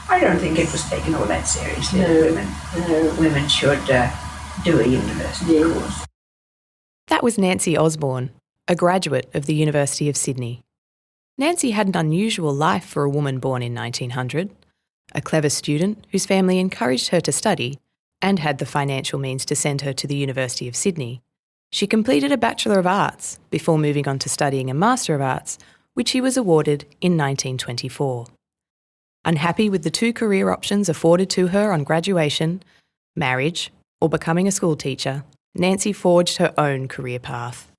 I don't think it was taken all that seriously. No. Women should do a university course. That was Nancy Osborne, a graduate of the University of Sydney. Nancy had an unusual life for a woman born in 1900, a clever student whose family encouraged her to study and had the financial means to send her to the University of Sydney. She completed a Bachelor of Arts before moving on to studying a Master of Arts, which she was awarded in 1924. Unhappy with the two career options afforded to her on graduation, marriage or becoming a school teacher, Nancy forged her own career path.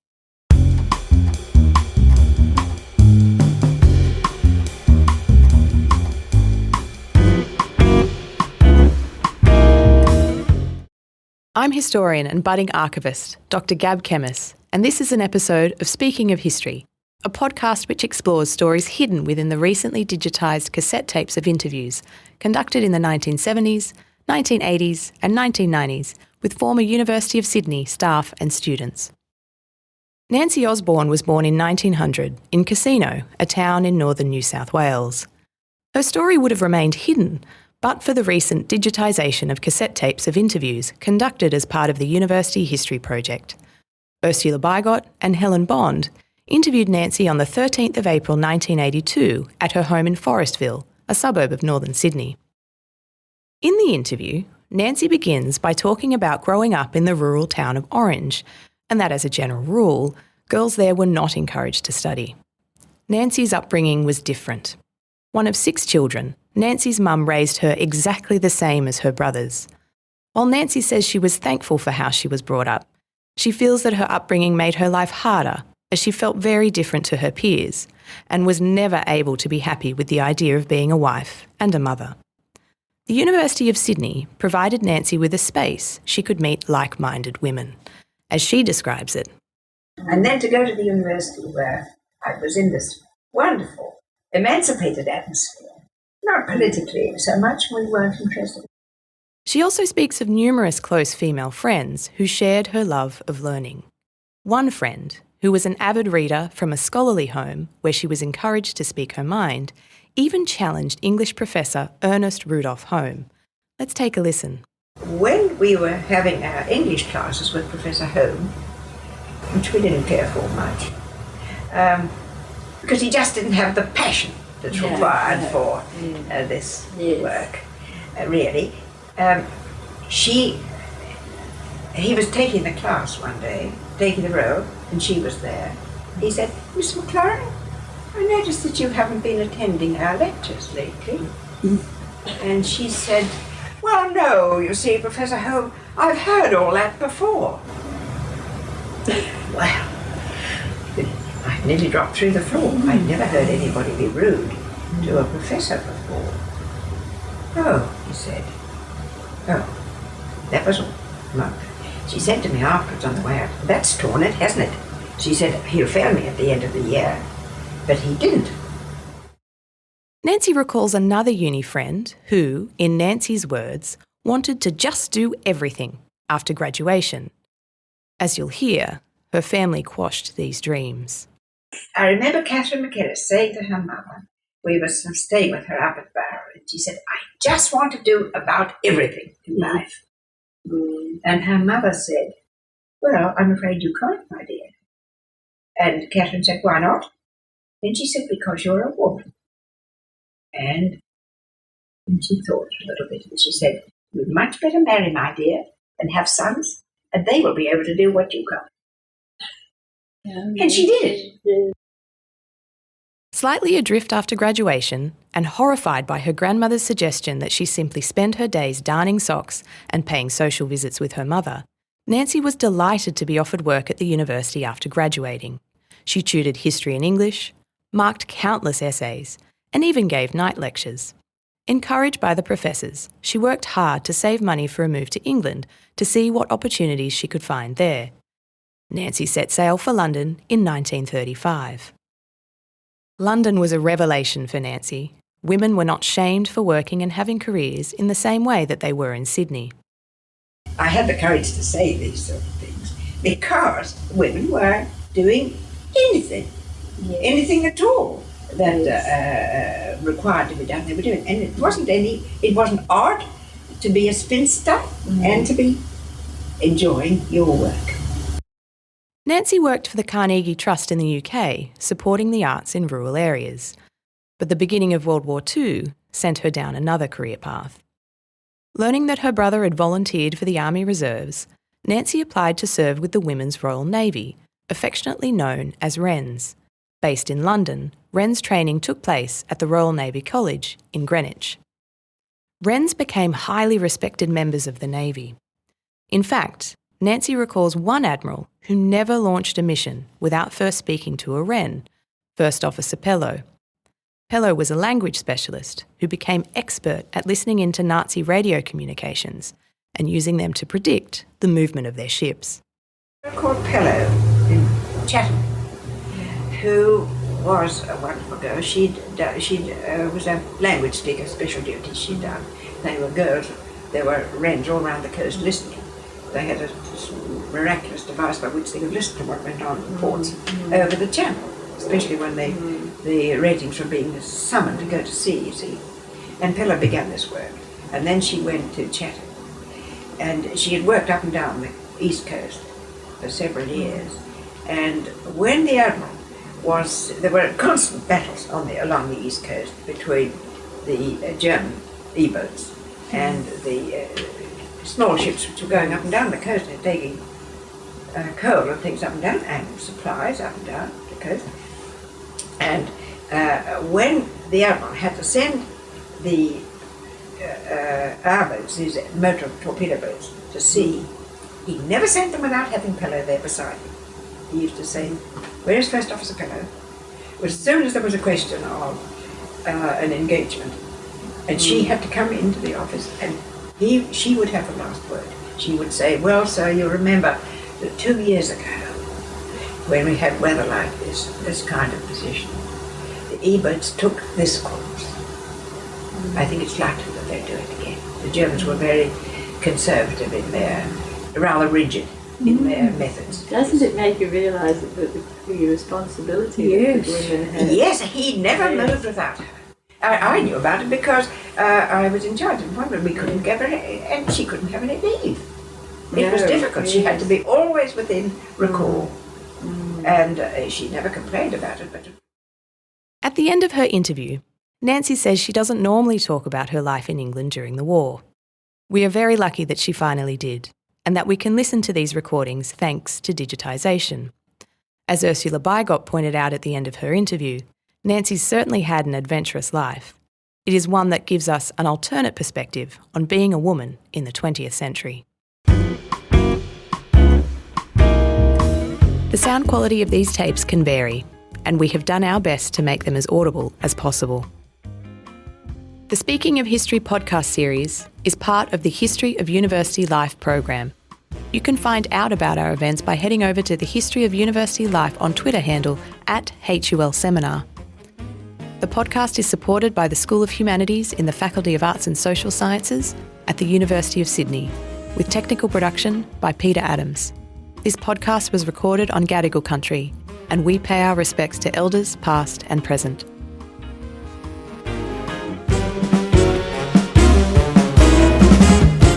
I'm historian and budding archivist, Dr. Gab Kemmis, and this is an episode of Speaking of History, a podcast which explores stories hidden within the recently digitised cassette tapes of interviews conducted in the 1970s, 1980s and 1990s with former University of Sydney staff and students. Nancy Osborne was born in 1900 in Casino, a town in northern New South Wales. Her story would have remained hidden but for the recent digitisation of cassette tapes of interviews conducted as part of the University History Project. Ursula Bigot and Helen Bond interviewed Nancy on the 13th of April 1982 at her home in Forestville, a suburb of northern Sydney. In the interview, Nancy begins by talking about growing up in the rural town of Orange, and that as a general rule, girls there were not encouraged to study. Nancy's upbringing was different. One of 6 children, Nancy's mum raised her exactly the same as her brothers. While Nancy says she was thankful for how she was brought up, she feels that her upbringing made her life harder, as she felt very different to her peers and was never able to be happy with the idea of being a wife and a mother. The University of Sydney provided Nancy with a space she could meet like-minded women, as she describes it. And then to go to the university where I was in this wonderful, emancipated atmosphere, not politically so much, we weren't interested. She also speaks of numerous close female friends who shared her love of learning. One friend, who was an avid reader from a scholarly home where she was encouraged to speak her mind, even challenged English professor Ernest Rudolph Home. Let's take a listen. When we were having our English classes with Professor Home, which we didn't care for much, because he just didn't have the passion that's required for this work, really. He was taking the class one day, taking the roll, and she was there. He said, "Miss McLaren, I noticed that you haven't been attending our lectures lately." And she said, "Well, no, you see, Professor Home, I've heard all that before." Well, I nearly dropped through the floor. I'd never heard anybody be rude to a professor before. "Oh," he said. "Oh, that was all." No. She said to me afterwards on the way out, "That's torn it, hasn't it?" She said, "He'll fail me at the end of the year." But he didn't. Nancy recalls another uni friend who, in Nancy's words, wanted to just do everything after graduation. As you'll hear, her family quashed these dreams. I remember Catherine McKellis saying to her mother, we were staying with her up at Barr, and she said, "I just want to do about everything in life." And her mother said, "Well, I'm afraid you can't, my dear." And Catherine said, "Why not?" Then she said, "Because you're a woman." And she thought a little bit, and she said, "You'd much better marry, my dear, and have sons, and they will be able to do what you can't." And she did. Slightly adrift after graduation and horrified by her grandmother's suggestion that she simply spend her days darning socks and paying social visits with her mother, Nancy was delighted to be offered work at the university after graduating. She tutored history and English, marked countless essays, and even gave night lectures. Encouraged by the professors, she worked hard to save money for a move to England to see what opportunities she could find there. Nancy set sail for London in 1935. London was a revelation for Nancy. Women were not shamed for working and having careers in the same way that they were in Sydney. I had the courage to say these sort of things because women were doing anything at all. that required to be done. They were doing, and it wasn't art to be a spinster and to be enjoying your work. Nancy worked for the Carnegie Trust in the UK, supporting the arts in rural areas. But the beginning of World War II sent her down another career path. Learning that her brother had volunteered for the Army Reserves, Nancy applied to serve with the Women's Royal Navy, affectionately known as WRENs. Based in London, WREN's training took place at the Royal Navy College in Greenwich. WRENs became highly respected members of the Navy. In fact, Nancy recalls one admiral who never launched a mission without first speaking to a WREN, First Officer Pellow. Pellow was a language specialist who became expert at listening into Nazi radio communications and using them to predict the movement of their ships. Called Pellow in Chatham, who was a wonderful girl. She was a language speaker, special duties she'd done. They were girls. There were WRENs all around the coast listening. They had a miraculous device by which they could listen to what went on in ports over the channel, especially when the ratings were being summoned to go to sea, you see. And Pellow began this work. And then she went to Chatham. And she had worked up and down the East Coast for several years. And when the Admiral there were constant battles along the East Coast between the German E-boats and the small ships which were going up and down the coast and taking coal and things up and down, and supplies up and down the coast. And when the Admiral had to send the our boats, these motor torpedo boats, to sea, he never sent them without having Pellow there beside him. He used to say, "Where is First Officer Pellow?" As soon as there was a question of an engagement, and she had to come into the office, and she would have the last word. She would say, "Well, sir, you remember that 2 years ago, when we had weather like this kind of position, the E-boats took this course. I think it's likely that they'll do it again." The Germans were very conservative in their, rather rigid in their methods. Doesn't it make you realise the responsibility that the women have? Yes, he never moved without her. I knew about it because I was in charge of one, but we couldn't give her, and she couldn't have any leave. It was difficult. She had to be always within recall, and she never complained about it. But At the end of her interview, Nancy says she doesn't normally talk about her life in England during the war. We are very lucky that she finally did, and that we can listen to these recordings thanks to digitisation. As Ursula Bygott pointed out at the end of her interview, Nancy's certainly had an adventurous life. It is one that gives us an alternate perspective on being a woman in the 20th century. The sound quality of these tapes can vary, and we have done our best to make them as audible as possible. The Speaking of History podcast series is part of the History of University Life program. You can find out about our events by heading over to the History of University Life on Twitter handle @HULseminar. The podcast is supported by the School of Humanities in the Faculty of Arts and Social Sciences at the University of Sydney, with technical production by Peter Adams. This podcast was recorded on Gadigal country, and we pay our respects to elders past and present.